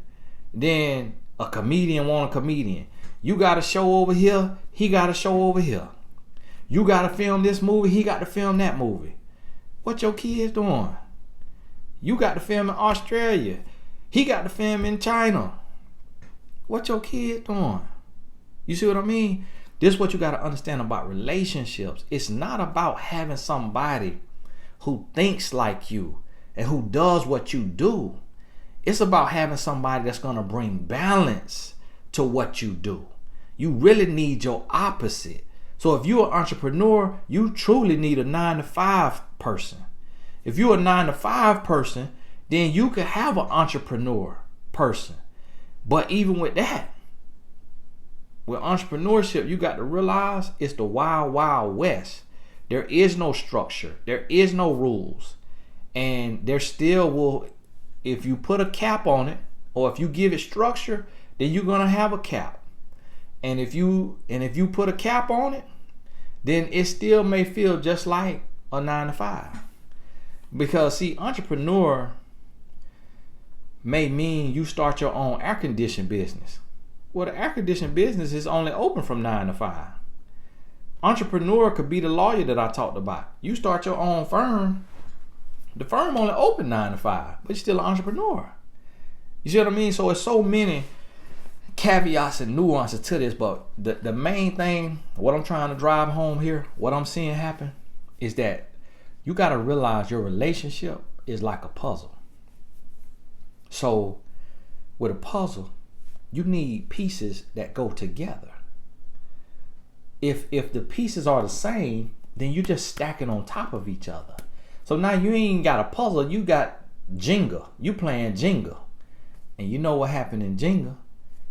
Then a comedian want a comedian. You got a show over here, he got a show over here. You got to film this movie, he got to film that movie. What your kids doing? You got to film in Australia, he got to film in China. What your kids doing? You see what I mean? This is what you got to understand about relationships. It's not about having somebody who thinks like you and who does what you do. It's about having somebody that's going to bring balance to what you do. You really need your opposite. So if you're an entrepreneur, you truly need a 9-to-5 person. If you're a 9-to-5 person, then you can have an entrepreneur person. But even with that, with entrepreneurship, you got to realize it's the wild, wild west. There is no structure. There is no rules. And there still will, if you put a cap on it, or if you give it structure, then you're going to have a cap. And if you put a cap on it, then it still may feel just like a 9-to-5. Because see, entrepreneur may mean you start your own air conditioning business. Well, the air conditioning business is only open from 9 to 5. Entrepreneur could be the lawyer that I talked about. You start your own firm. The firm only open 9 to 5, but you're still an entrepreneur. You see what I mean? So it's so many caveats and nuances to this, but the main thing, what I'm trying to drive home here, what I'm seeing happen, is that you got to realize your relationship is like a puzzle. So with a puzzle, you need pieces that go together. If the pieces are the same, then you're just stacking on top of each other. So now you ain't got a puzzle, you got Jenga. You playing Jenga. And you know what happened in Jenga?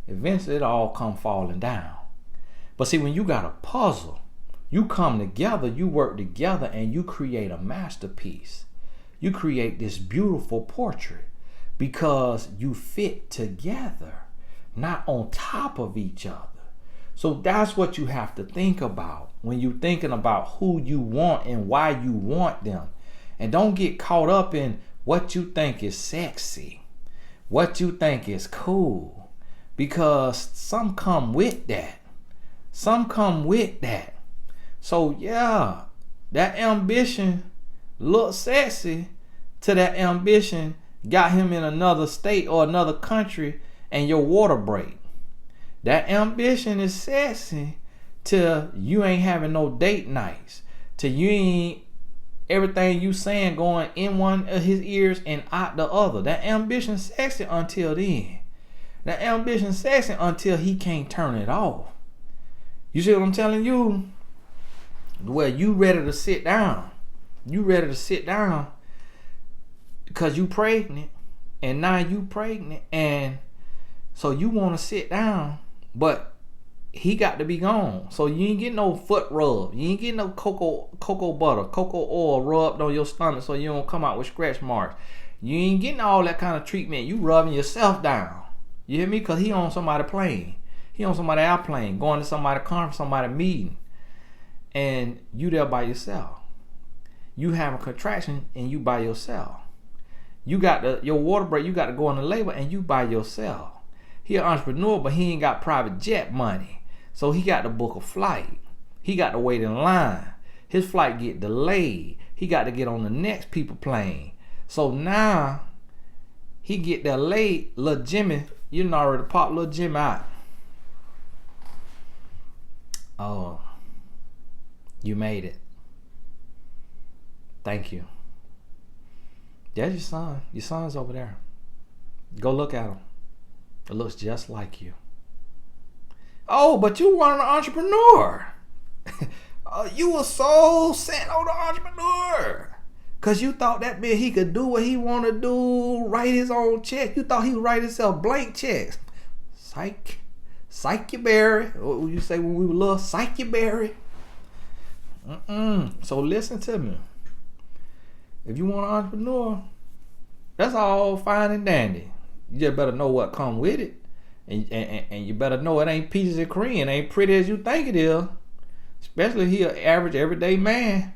Eventually it all come falling down. But see, when you got a puzzle, you come together, you work together, and you create a masterpiece. You create this beautiful portrait because you fit together, not on top of each other. So that's what you have to think about when you're thinking about who you want and why you want them. And don't get caught up in what you think is sexy, what you think is cool, because some come with that. Some come with that. So yeah, that ambition looks sexy till that ambition got him in another state or another country and your water break. That ambition is sexy till you ain't having no date nights, till you ain't everything you saying going in one of his ears and out the other. That ambition sexy until then. That ambition sexy until he can't turn it off. You see what I'm telling you? Well, you ready to sit down. You ready to sit down because you pregnant, and now you pregnant, and so you want to sit down, but he got to be gone. So you ain't getting no foot rub. You ain't getting no cocoa butter, cocoa oil rubbed on your stomach so you don't come out with scratch marks. You ain't getting all that kind of treatment. You rubbing yourself down. You hear me? Because he on somebody's plane. He on somebody's airplane, going to somebody's conference, somebody's meeting. And you there by yourself. You have a contraction and you by yourself. You got your water break, you got to go on the labor and you by yourself. He an entrepreneur, but he ain't got private jet money. So he got to book a flight. He got to wait in line. His flight get delayed. He got to get on the next people plane. So now he get there late. Little Jimmy, you know already pop little Jimmy out. Oh, you made it. Thank you. There's your son. Your son's over there. Go look at him. It looks just like you. Oh, but you weren't an entrepreneur. You were so set on the entrepreneur. Because you thought that meant he could do what he want to do, write his own check. You thought he would write himself blank checks. Psych you berry. What would you say when we were little? Psych you berry. So listen to me. If you want an entrepreneur, that's all fine and dandy. You just better know what come with it. And you better know it ain't peaches and cream. It ain't pretty as you think it is. Especially if he an average everyday man.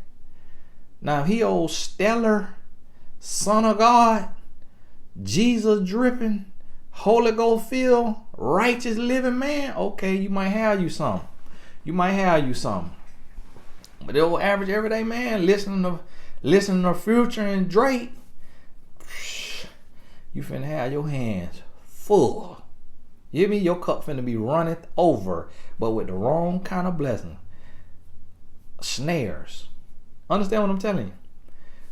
Now if he old stellar son of God, Jesus dripping, Holy Ghost filled, righteous living man, okay, you might have you something. But the old average everyday man listening to Future and Drake, you finna have your hands full. You hear me? Your cup finna be running over, but with the wrong kind of blessing. Snares. Understand what I'm telling you?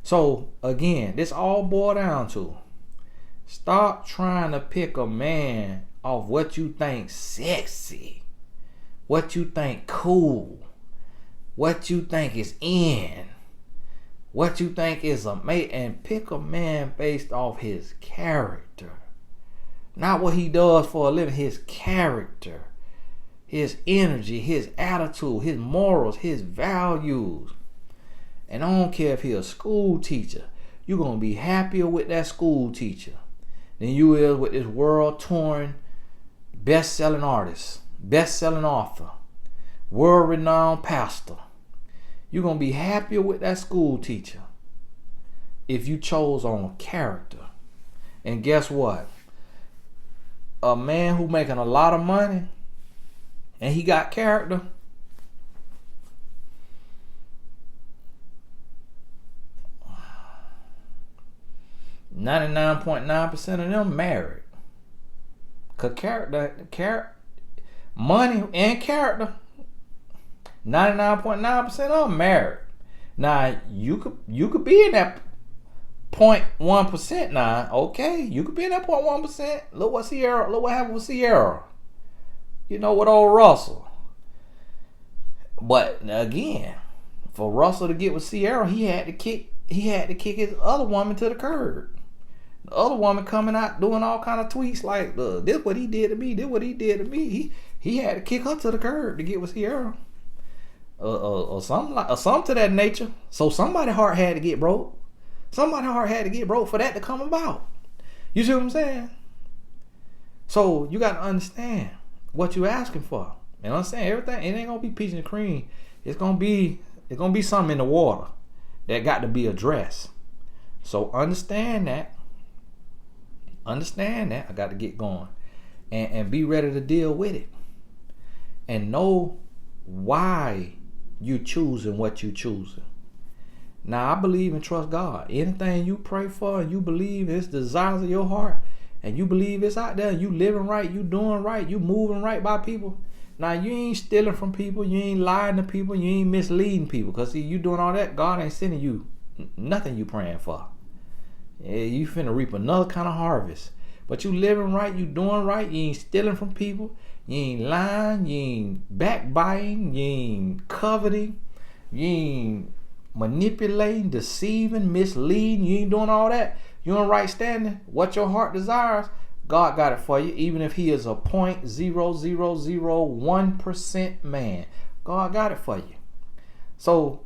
So again, this all boils down to, stop trying to pick a man off what you think sexy, what you think cool, what you think is in, what you think is a mate, and pick a man based off his character. Not what he does for a living, his character, his energy, his attitude, his morals, his values. And I don't care if he's a school teacher. You're going to be happier with that school teacher than you will with this world-touring, best-selling artist, best-selling author, world-renowned pastor. You're going to be happier with that school teacher if you chose on character. And guess what? A man who making a lot of money and he got character, 99.9% of them married. Cause money and character, 99.9% of them married. Now you could be in that 0.1% now. Okay, you could be in that 0.1%. Look what happened with Sierra. You know, with old Russell. But again, for Russell to get with Sierra, he had to kick his other woman to the curb. The other woman coming out doing all kind of tweets like, this what he did to me, this what he did to me. He had to kick her to the curb to get with Sierra. Or something to that nature. So somebody's heart had to get broke. Somebody's heart had to get broke for that to come about. You see what I'm saying? So you got to understand what you're asking for. And understand everything. It ain't gonna be peaches and cream. It's gonna be something in the water that got to be addressed. So understand that. I got to get going. And be ready to deal with it. And know why you choosing what you choosing. Now I believe and trust God. Anything you pray for and you believe it's the desires of your heart, and you believe it's out there, you living right, you doing right, you moving right by people. Now you ain't stealing from people, you ain't lying to people, you ain't misleading people. Cause see, you doing all that, God ain't sending you nothing you praying for. Yeah, you finna reap another kind of harvest. But you living right, you doing right, you ain't stealing from people, you ain't lying, you ain't backbiting, you ain't coveting, you ain't manipulating, deceiving, misleading, you ain't doing all that. You in right standing. What your heart desires, God got it for you. Even if he is a 0.0001% man, God got it for you. So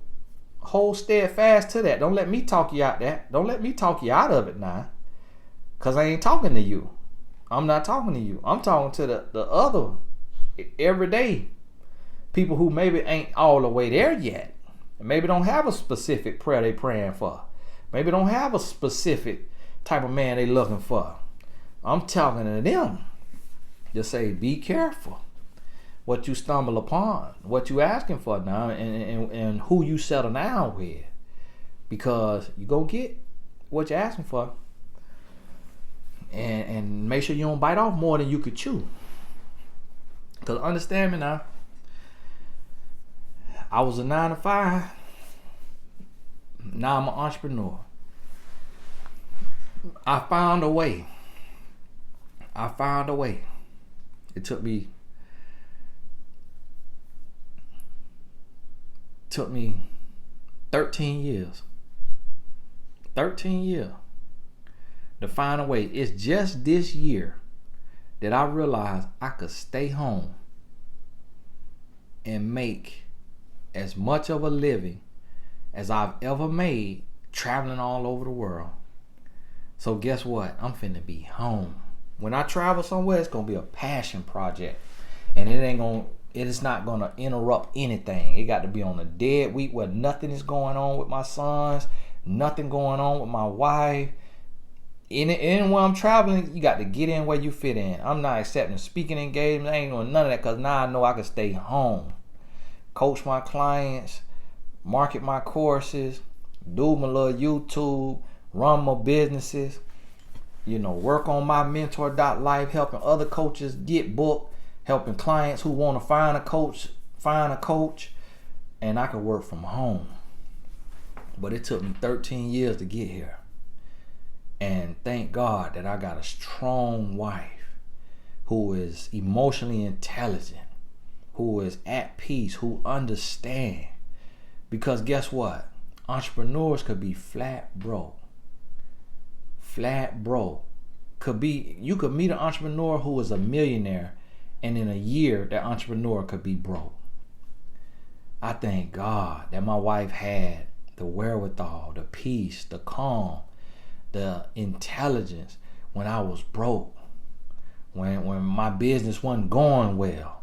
hold steadfast to that. Don't let me talk you out that. Don't let me talk you out of it now. Cause I ain't talking to you. I'm not talking to you. I'm talking to the other everyday people who maybe ain't all the way there yet. And maybe don't have a specific prayer they praying for. Maybe don't have a specific type of man they looking for. I'm talking to them. Just say, be careful what you stumble upon, what you asking for now, and who you settle down with. Because you gonna get what you're asking for. And make sure you don't bite off more than you could chew. Because understand me now, I was a 9 to 5. Now I'm an entrepreneur. I found a way. It took me 13 years. 13 years to find a way. It's just this year that I realized I could stay home and make as much of a living as I've ever made traveling all over the world. So guess what? I'm finna be home. When I travel somewhere, it's gonna be a passion project. And it is not gonna interrupt anything. It got to be on a dead week where nothing is going on with my sons, nothing going on with my wife. Anywhere I'm traveling, you got to get in where you fit in. I'm not accepting speaking engagements. I ain't doing none of that, because now I know I can stay home, coach my clients, market my courses, do my little YouTube, run my businesses, work on my mentor.life, helping other coaches get booked, helping clients who want to find a coach, and I could work from home. But it took me 13 years to get here. And thank God that I got a strong wife who is emotionally intelligent, who is at peace, who understands. Because guess what? Entrepreneurs could be flat broke. Flat broke. You could meet an entrepreneur who is a millionaire, and in a year that entrepreneur could be broke. I thank God that my wife had the wherewithal, the peace, the calm, the intelligence when I was broke, when my business wasn't going well,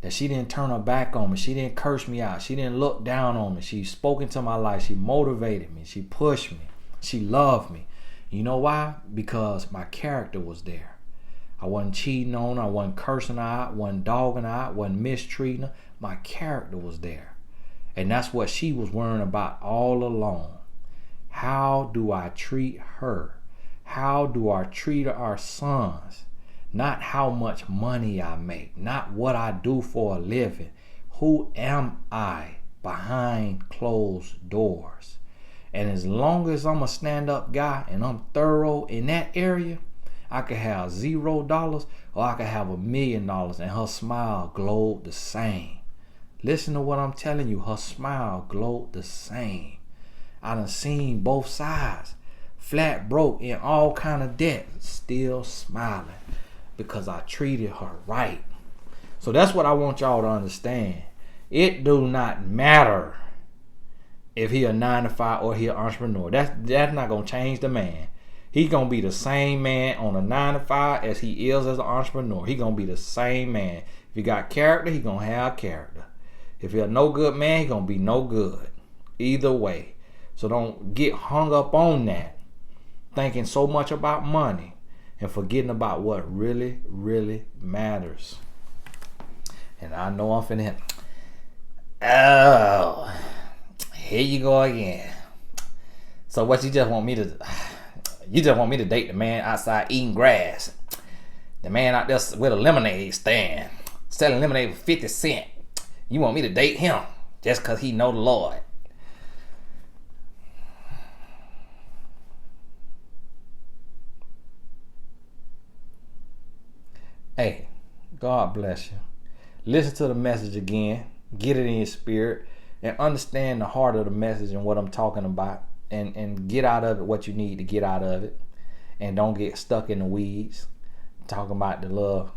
that she didn't turn her back on me. She didn't curse me out. She didn't look down on me. She spoke into my life. She motivated me. She pushed me. She loved me. You know why? Because my character was there. I wasn't cheating on her. I wasn't cursing her out. Wasn't dogging her out. Wasn't mistreating her. My character was there. And that's what she was worrying about all along. How do I treat her? How do I treat our sons? Not how much money I make. Not what I do for a living. Who am I behind closed doors? And as long as I'm a stand-up guy and I'm thorough in that area, I could have $0 or I could have $1 million, and her smile glowed the same. Listen to what I'm telling you. Her smile glowed the same. I done seen both sides. Flat broke, in all kind of debt, still smiling because I treated her right. So that's what I want y'all to understand. It do not matter if he a 9-to-5 or he an entrepreneur. That's not gonna change the man. He gonna be the same man on a 9-to-5 as he is as an entrepreneur. He gonna be the same man. If he got character, he gonna have character. If he a no good man, he gonna be no good. Either way. So don't get hung up on that, thinking so much about money and forgetting about what really, really matters. And I know I'm finna hit. Oh, here you go again. So what you just want me to date the man outside eating grass, the man out there with a lemonade stand selling lemonade for 50 cents. You want me to date him just because he know the Lord? Hey, God bless you. Listen to the message again. Get it in your spirit and understand the heart of the message and what I'm talking about, and get out of it what you need to get out of it, and don't get stuck in the weeds talking about the little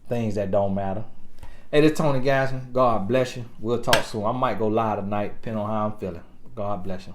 things that don't matter. Hey, this is Tony Gasman. God bless you. We'll talk soon. I might go live tonight depending on how I'm feeling. God bless you.